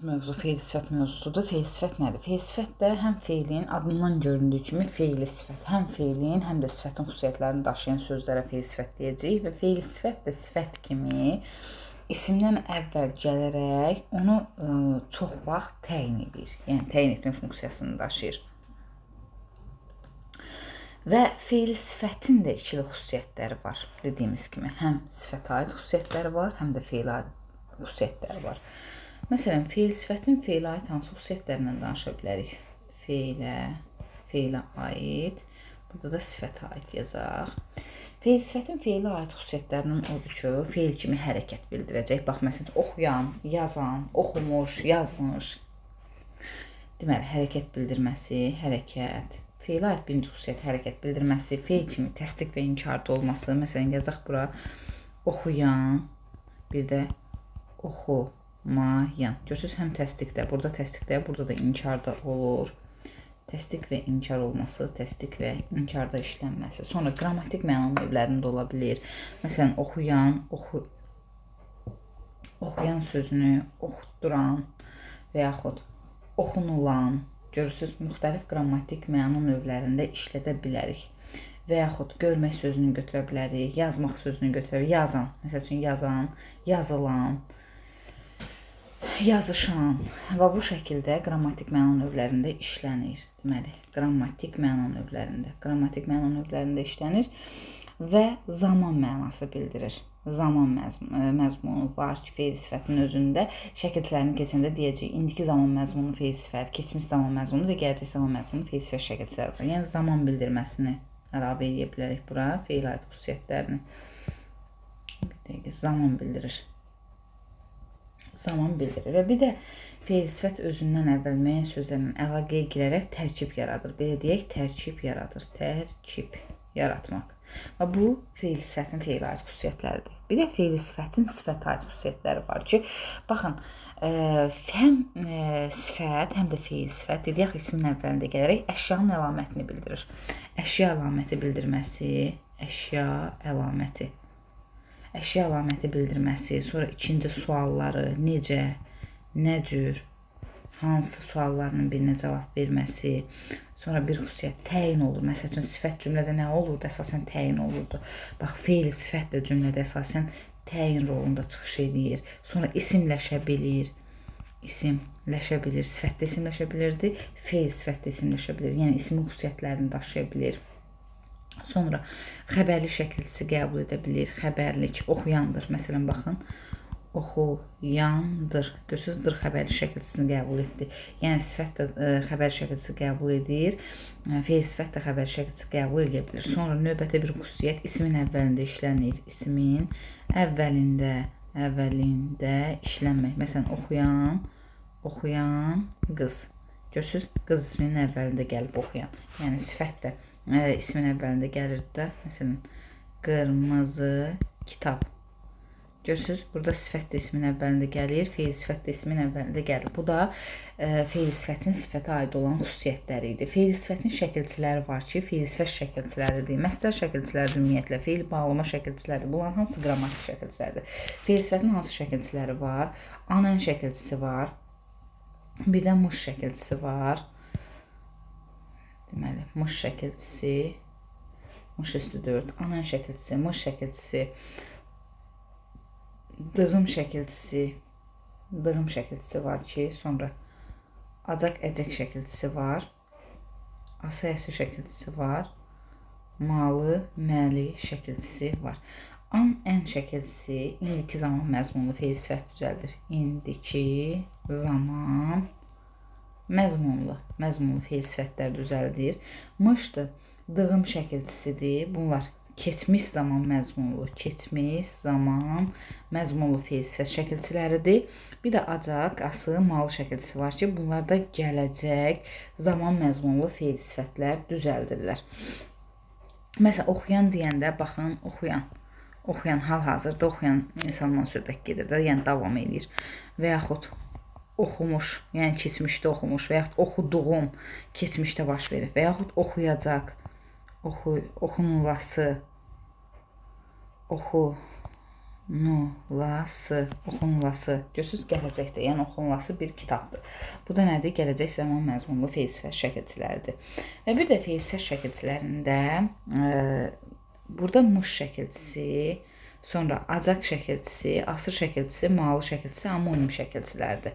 Mövzu feil-sifət mövzusudur. Feil-sifət nədir? Feil-sifət də həm feilin adından göründüyü kimi feili sifət, həm feilin, həm də sifətin xüsusiyyətlərini daşıyan sözlərə feil-sifət deyəcəyik və feil-sifət də sifət kimi isimdən əvvəl gələrək onu çox vaxt təyin edir. Yəni təyin etmə funksiyasını daşıyır. Və feil-sifətin də ikili xüsusiyyətləri var. Dediyimiz kimi həm sifətə aid xüsusiyyətləri var, həm də feilə aid xüsusiyyətləri var. Məsələn, feil-sifətin feilə aid hansı xüsusiyyətlərindən danışa bilərik? Feilə aid, burada da sifətə aid yazaq. Feil-sifətin feilə aid xüsusiyyətlərinin odur ki, feil kimi hərəkət bildirəcək. Bax, məsələn, oxuyan, yazan, oxumuş, yazmış. Deməli, hərəkət bildirməsi, hərəkət. Feilə aid birinci xüsusiyyət hərəkət bildirməsi, feil kimi təsdiq və inkarda olması. Məsələn, yazaq bura oxuyan, bir də oxumayan. Görürsünüz, həm təsdiqdə, burada təsdiqdə, burada da inkarda olur. Təsdiq və inkar olması, təsdiq və inkarda işlənməsi. Sonra qrammatik məna növlərində ola bilir. Məsələn, oxuyan, oxuyan sözünü oxutduran və yaxud oxunulan. Görürsünüz, müxtəlif qrammatik məna növlərində işlədə bilərik. Və yaxud görmək sözünü götürə bilərik, yazmaq sözünü götürə bilərik. Yazan, məsəl üçün yazan, yazılan, yazışan və bu şəkildə qrammatik məna növlərində işlənir. Deməli, qrammatik məna növlərində işlənir və zaman mənası bildirir. Zaman məzmunu var ki, feil sifətin özündə şəkilçilərini keçəndə deyəcəyik. İndiki zaman məzmunu feil sifət, keçmiş zaman məzmunu və gələcək zaman məzmunu feil sifət şəkilçiləri var. Yəni zaman bildirməsini əlavə edə bilərik bura, feil aid xüsusiyyətlərini. Bir dəqiqə, zaman bildirir. Zaman bildirir və bir də feil sifət özündən əvvəl müəyyən sözlərlə əlaqəyə girərək tərkib yaradır. Belə deyək, tərkib yaradır. Tərkib yaratmaq. Və bu feil sifətin feil aid xüsusiyyətləridir. Bir də feil sifətin sifətə aid xüsusiyyətləri var ki, baxın, həm sifət, həm də feil sifət, deyək, ismin əvvəlində gələrək əşyanın əlamətini bildirir. Əşya əlaməti bildirməsi, əşya əlaməti bildirməsi, sonra ikinci sualları, necə, nə cür, hansı suallarının birinə cavab verməsi, sonra bir xüsusiyyət təyin olur. Məsəl üçün, sifət cümlədə nə olurdu? Əsasən təyin olurdu. Bax, feil sifət də cümlədə əsasən təyin rolunda çıxış edir. Sonra isimləşə bilir. Sifət də isimləşə bilirdi, feil sifət də isimləşə bilir. Yəni, ismin xüsusiyyətlərini daşıya bilir. Sonra xəbərli şəkilçisi qəbul edə bilir. Xəbərlik, oxuyandır. Məsələn, baxın, oxuyandır. Görürsünüz, dır xəbərli şəkilçisini qəbul etdi. Yəni, sifət də xəbərli şəkilçisi qəbul edir. Feil sifət də xəbərli şəkilçisi qəbul edə bilir. Sonra növbəti bir xüsusiyyət ismin əvvəlində işlənir. İsmin əvvəlində işlənmək. Məsələn, oxuyan qız. Görürsünüz, qız isminin əvvəlində gəlib oxuyan. Yəni, sifət də ismin əvvəlində gəlirdi də. Məsələn, qırmızı kitab. Görürsünüz, burada sifət də ismin əvvəlində gəlir, feil sifət də ismin əvvəlində gəlir. Bu da feil sifətin sifətə aid olan xüsusiyyətləri idi. Feil sifətin şəkilçiləri var ki, feil sifət şəkilçiləridir. Məsdər şəkilçiləridir ümumiyyətlə, feil bağlama şəkilçiləridir. Bunların hamısı qrammatik şəkilçiləridir. Feil sifətin hansı şəkilçiləri var? Anın şəkilçisi var. Bir də mış şəkilçisi var. Deməli, mış şəkilçisi, mış üstü 4, anın şəkilçisi, mış şəkilçisi, dığım şəkilçisi var ki, sonra acaq əcək şəkilçisi var, asayəsi şəkilçisi var, malı, məli şəkilçisi var. Ən şəkilçisi indiki zaman məzmunlu feil sifət düzəldir. İndiki zaman məzmunlu feil sifətlər düzəldir. Mışdır, dığım şəkilçisidir. Bunlar keçmiş zaman məzmunlu feil sifət şəkilçiləridir. Bir də acaq, ası, malı şəkilçisi var ki, bunlar da gələcək zaman məzmunlu feil sifətlər düzəldirlər. Məsələn, oxuyan deyəndə, baxın, oxuyan hal-hazırda oxuyan insandan söhbət gedir də, yəni davam edir. Və yaxud oxumuş, yəni keçmişdə oxumuş və yaxud oxuduğum keçmişdə baş verir və yaxud oxuyacaq, oxunulası, Oxunulası, oxunulası. Görürsüz, gələcəkdə, yəni oxunulası bir kitabdır. Bu da nədir? Gələcək zaman məzmunlu fe'il sifət şəkilçiləridir. Və bir də fe'il sifət şəkilçilərində burada mış şəkilçisi, sonra acaq şəkilçisi, asır şəkilçisi, malı şəkilçisi, amonim şəkilçilərdir.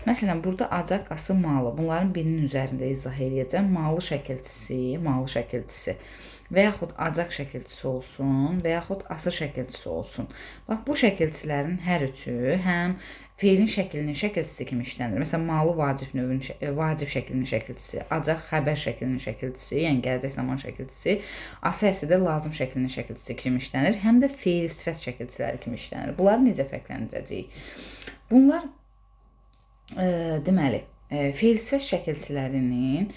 Məsələn, burada acaq, asır, malı. Bunların birinin üzərində izah edəcəm. Malı şəkilçisi. Və yaxud acaq şəkilçisi olsun, və yaxud asır şəkilçisi olsun. Bax, bu şəkilçilərin hər üçü həm feilin şəklinin şəkilçisi kimi işlənir. Məsələn, malı vacib şəklinin şəkilçisi, acaq xəbər şəklinin şəkilçisi, yəni gələcək zaman şəkilçisi, asır isə də lazım şəklinin şəkilçisi kimi işlənir, həm də feil sifət şəkilçiləri kimi işlənir. Bunları necə fərqləndirəcəyik? Bunlar deməli, feil sifət şəkilçilərinin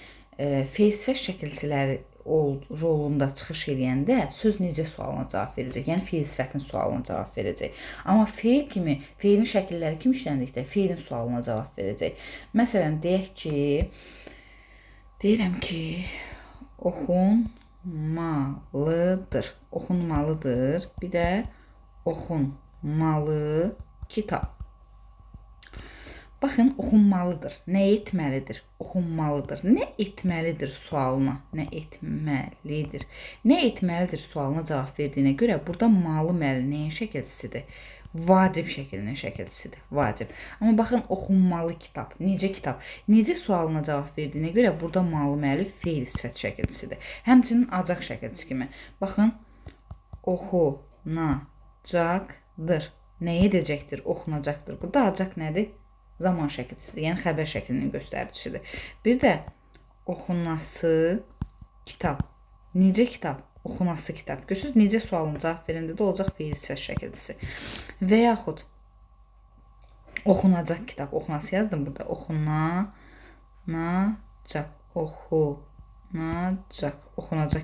feil sifət şəkilçiləri rolunda çıxış eləyəndə söz necə sualına cavab verəcək? Yəni feil sifətin sualına cavab verəcək. Amma feil kimi, feilin şəkilləri kimi işləndikdə feilin sualına cavab verəcək. Məsələn, deyirəm ki, oxunmalıdır. Oxunmalıdır. Bir də oxunmalı kitab. Baxın, oxunmalıdır. Nə etməlidir? Oxunmalıdır. Nə etməlidir sualına? Nə etməlidir? Nə etməlidir sualına cavab verdiyinə görə burada malı məli nəyin şəkilçisidir? Vacib şəklinin şəkilçisidir. Vacib. Amma baxın, oxunmalı kitab. Necə kitab? Necə sualına cavab verdiyinə görə burada malı məli feil sifət şəkilçisidir. Həmçinin acaq şəkilçisi kimi. Baxın, oxunacaqdır. Nə edəcəkdir? Oxunacaqdır. Burada acaq nədir? Zaman şəkilçisidir, yəni xəbər şəklinin göstəricisidir. Bir də oxunası kitab. Necə kitab? Oxunası kitab. Görürsünüz, necə sualına cavab verəndə də olacaq feil sifət şəkilçisi. Və yaxud oxunacaq kitab. Oxunası yazdım burada. Oxunacaq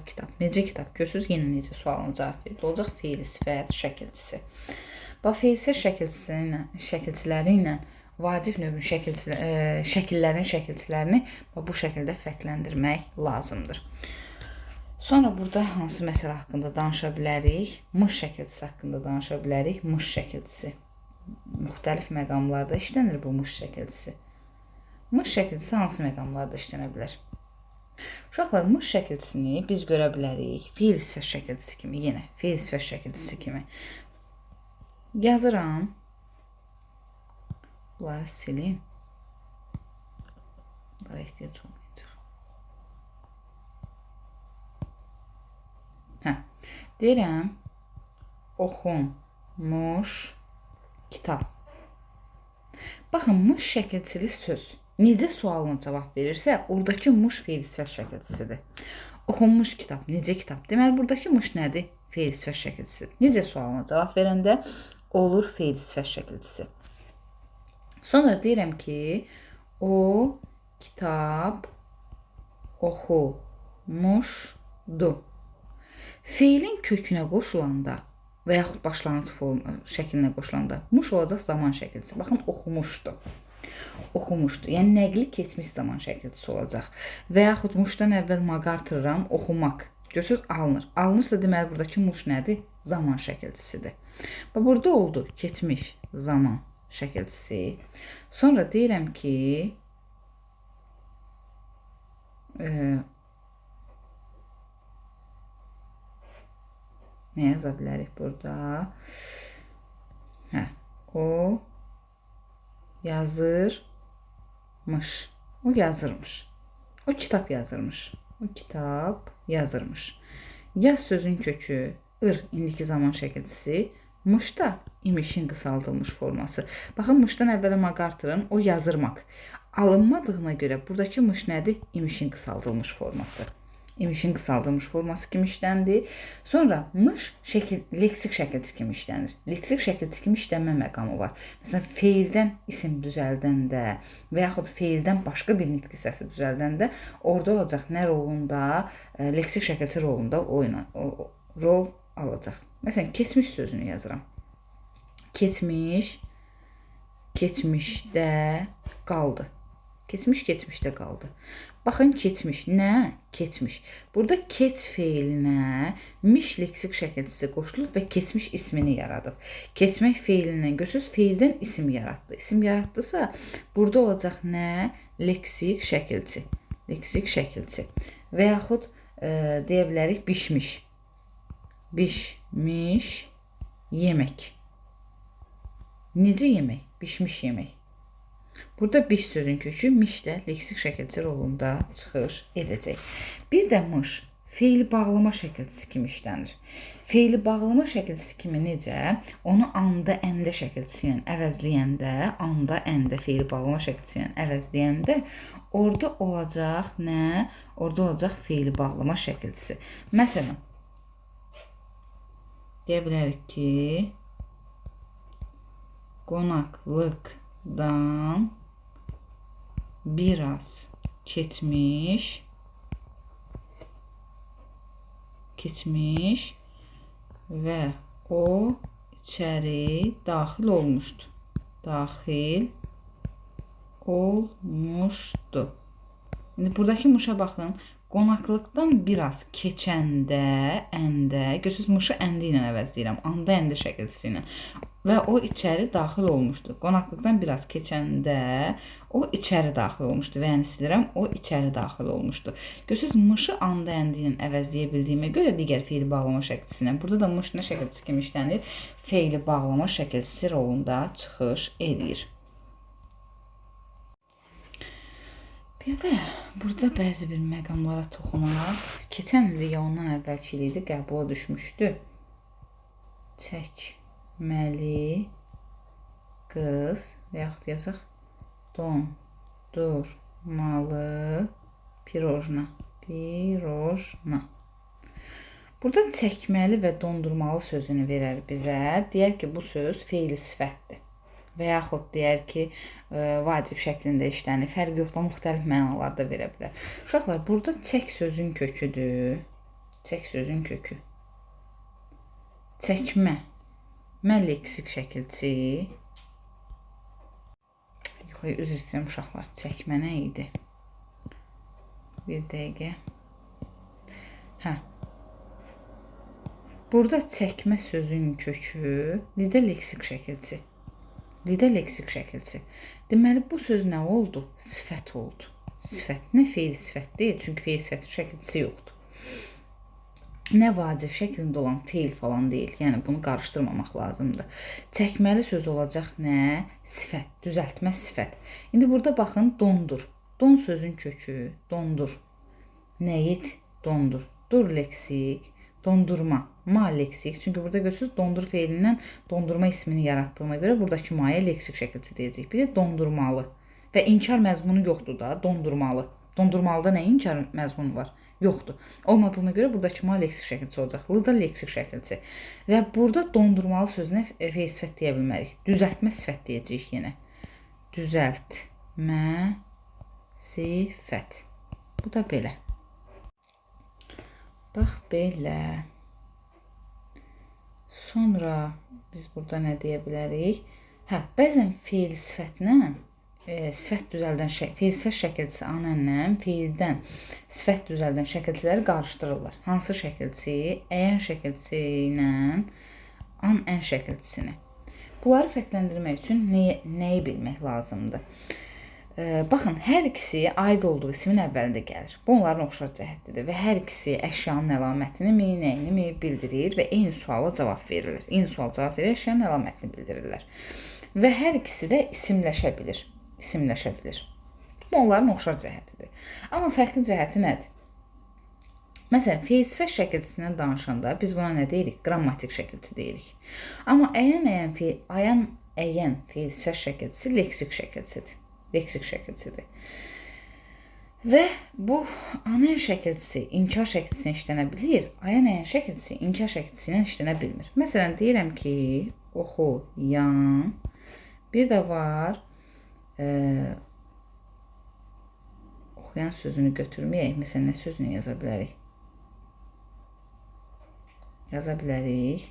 kitab. Necə kitab? Görürsünüz, yenə necə sualına cavab verildi. Olacaq feil sifət şəkilçisi. Bax, feil sifət şəkilçiləri ilə vacib növün şəkillərin şəkilçilərini bu şəkildə fərqləndirmək lazımdır. Sonra burada hansı məsələ haqqında danışa bilərik? Mış şəkilçisi haqqında danışa bilərik. Mış şəkilçisi. Müxtəlif məqamlarda işlənir bu mış şəkilçisi. Mış şəkilçisi hansı məqamlarda işlənə bilər? Uşaqlar, mış şəkilçisini biz görə bilərik feil sifət şəkilçisi kimi, yenə feil sifət şəkilçisi kimi. Yazıram. Bunları silin. Bunlara ehtiyac olmayacaq. Deyirəm, oxunmuş kitab. Baxın, muş şəkilçili söz necə sualına cavab verirsə, oradakı muş feil sifət şəkilçisidir. Oxunmuş kitab, necə kitab? Deməli, buradakı muş nədir? Feil sifət şəkilçisidir. Necə sualına cavab verəndə olur feil sifət şəkilçisi. Sonra deyirəm ki, o kitab oxumuşdu. Feilin kökünə qoşulanda və yaxud başlanğıc şəklinə qoşulanda muş olacaq zaman şəkilçisi. Baxın, oxumuşdu. Oxumuşdu. Yəni nəqli keçmiş zaman şəkilçisi olacaq. Və yaxud muşdan əvvəl maq artırıram, oxumaq. Görürsünüz, alınır. Alınırsa deməli buradakı muş nədir? Zaman şəkilçisidir. Burada oldu keçmiş zaman şəkilçisi. Sonra deyirəm ki, nə yaza bilərik burada? O yazırmış. O yazırmış. O kitab yazırmış. O kitab yazırmış. Yaz sözün kökü indiki zaman şəkilçisi. Mış da imişin qısaldılmış forması. Baxın, mışdan əvvələ maq artırın, o yazırmaq. Alınmadığına görə buradakı mış nədir? İmişin qısaldılmış forması. İmişin qısaldılmış forması kimi işləndir. Sonra mış leksik şəkilçisi kimi işlənir. Leksik şəkilçisi kimi işlənmə məqamı var. Məsələn, feildən isim düzəldəndə və yaxud feildən başqa bir nitqli səsi düzəldəndə orada olacaq nə rolunda? Leksik şəkilçi rolunda rol alacaq. Məsələn, keçmiş sözünü yazıram. Keçmiş, keçmişdə qaldı. Keçmiş keçmişdə qaldı. Baxın keçmiş nə? Keçmiş. Burada keç feilinə miş leksik şəkilçisi qoşulub və keçmiş ismini yaradıb. Keçmək feilindən görsünüz, feildən isim yaratdı. İsim yaratdısa, burada olacaq nə? Leksik şəkilçi. Leksik şəkilçi. Və yaxud deyə bilərik bişmiş. Bişmiş yemək. Necə yemək? Bişmiş yemək. Burada biş sözün kökü miş də leksik şəkilçi rolunda çıxış edəcək. Bir də mış feili bağlama şəkilçisi kimi işlənir. Feili bağlama şəkilçisi kimi necə? Onu anda, əndə şəkilçisi ilə əvəzləyəndə, anda, əndə feili bağlama şəkilçisi ilə əvəzləyəndə orada olacaq nə? Orada olacaq feili bağlama şəkilçisi. Məsələn, deyə bilərik ki, qonaqlıqdan biraz keçmiş və o içəri daxil olmuşdu. Daxil olmuşdu. İndi buradakı mışa baxın. Qonaqlıqdan biraz keçəndə, əndə, görürsünüz, mışı əndi ilə əvəzləyirəm. Anda, əndə şəkilçisi ilə. Və o içəri daxil olmuşdu. Qonaqlıqdan biraz keçəndə o içəri daxil olmuşdu. Və yəni silirəm, o içəri daxil olmuşdu. Görürsünüz, mışı anda, əndi ilə əvəzləyə bildiyimə görə digər feili bağlama şəkilçisi ilə. Burada da mış nə şəkilçisi kimi işlənir? Feili bağlama şəkilçisi rolunda çıxış edir. Bir də burada bəzi bir məqamlara toxunaq. Keçən il ya ondan əvvəlki il idi, qəbula düşmüşdü. Çəkməli qız və yaxud yazaq dondurmalı pirojna. Pirojna. Burada çəkməli və dondurmalı sözünü verər bizə. Deyər ki, bu söz feili sifətdir. Və yaxud deyər ki, vacib şəklində işlənir. Fərq yoxdur, müxtəlif mənalarda verə bilər. Uşaqlar, burada çək sözün köküdür. Çək sözün kökü. Çəkmə. Mən leksik şəkilçi. Üzr istəyirəm uşaqlar. Çəkmə nə idi? Bir dəqiqə. Burada çəkmə sözün kökü lidə leksik şəkilçi. Lidə leksik şəkilçi. Deməli, bu söz nə oldu? Sifət oldu. Sifət. Nə feil sifət deyil, çünki feil sifətin şəkilçisi yoxdur. Nə vacib şəklində olan feil falan deyil. Yəni, bunu qarışdırmamaq lazımdır. Çəkməli söz olacaq nə? Sifət. Düzəltmə sifət. İndi burada baxın, dondur. Don sözün kökü, dondur. Nəyid? Dondur. Dur leksik. Dondurma. Ma leksik. Çünki burada görürsünüz, dondur feilindən dondurma ismini yarattığına görə buradakı maya leksik şəkilçi deyəcək. Bir də dondurmalı. Və inkar məzmunu yoxdur da, dondurmalı. Dondurmalıda nə inkar məzmunu var? Yoxdur. Olmadığına görə buradakı ma leksik şəkilçi olacaq. Lı da leksik şəkilçi. Və burada dondurmalı sözünə feil sifət deyə bilmərik. Düzəltmə sifət deyəcəyik yenə. Düzəltmə sifət. Bu da belə. Bax, belə. Sonra biz burada nə deyə bilərik? Bəzən feil sifətlə sifət düzəldən feil sifət şəkilçisi anənlə feildən sifət düzəldən şəkilçiləri qarışdırırlar. Hansı şəkilçi? Əyən şəkilçisi ilə an ən şəkilçisini. Bunları fərqləndirmək üçün nəyi bilmək lazımdır? Baxın, hər ikisi aid olduğu ismin əvvəlində gəlir. Bu, onların oxşar cəhətlidir və hər ikisi əşyanın əlamətini mi, nəyini mi bildirir və eyni suala cavab verilir. Eyni sual cavab verir, əşyanın əlamətini bildirirlər. Və hər ikisi də isimləşə bilir. İsimləşə bilir. Bu, onların oxşar cəhətidir. Amma fərqli cəhəti nədir? Məsələn, feil sifət şəkilçisindən danışanda biz buna nə deyirik? Qrammatik şəkilçi deyirik. Amma əyən feil sifət şəkilçisi leksik şəkilçidir. Leksik şəkilçidir. Və bu anən şəkilçisi inkar şəkilçisini işlənə bilir, əyən şəkilçisi inkar şəkilçisindən işlənə bilmir. Məsələn, deyirəm ki, oxuyan, bir də var oxuyan sözünü götürməyək. Məsələn, nə sözünü yaza bilərik? Yaza bilərik.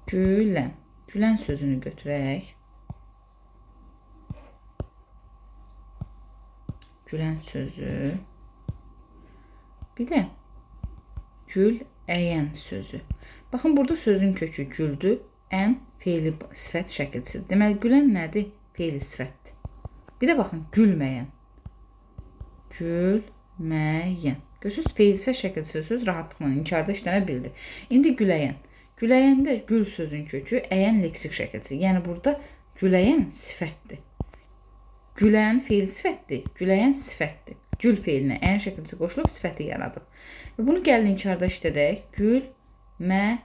Gülən. Gülən sözünü götürək. Gülən sözü. Bir də gül əyən sözü. Baxın, burada sözün kökü güldür. Ən feili sifət şəkilçisidir. Deməli, gülən nədir? Feili sifətdir. Bir də baxın, gülməyən. Gülməyən. Görürsünüz, feil sifət şəkilçisi söz rahatlıqla inkarda işlənə bildi. İndi güləyən. Güləyəndə gül sözün kökü, əyən leksik şəkilçisi. Yəni, burada güləyən sifətdir. Gülən feil sifətdir. Güləyən sifətdir. Gül feilinə əyən şəkilçisi qoşulub sifəti yaradır. Və bunu gəlin inkarda işlədək. Gülməyən.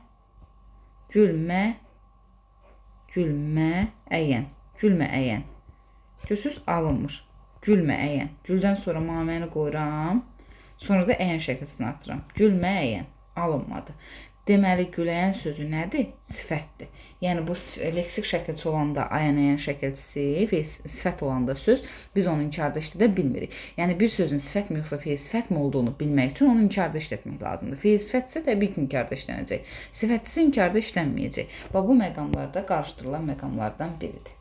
Görürsünüz, alınmır. Gülməyən. Güldən sonra maməni qoyuram. Sonra da əyən şəkilçisini atıram. Gülməyən. Alınmadı. Deməli, güləyən sözü nədir? Sifətdir. Yəni, bu leksik şəkilçisi olanda əyən şəkilçisi, sifət olanda söz, biz onu inkarda işlədə bilmirik. Yəni, bir sözün sifət mi yoxsa feil sifət mi olduğunu bilmək üçün onu inkarda işlətmək lazımdır. Feil sifətsə təbii ki, inkarda işlənəcək. Sifətçisi inkarda işlənməyəcək. Və bu məqamlarda qarışdırılan məqamlardan biridir.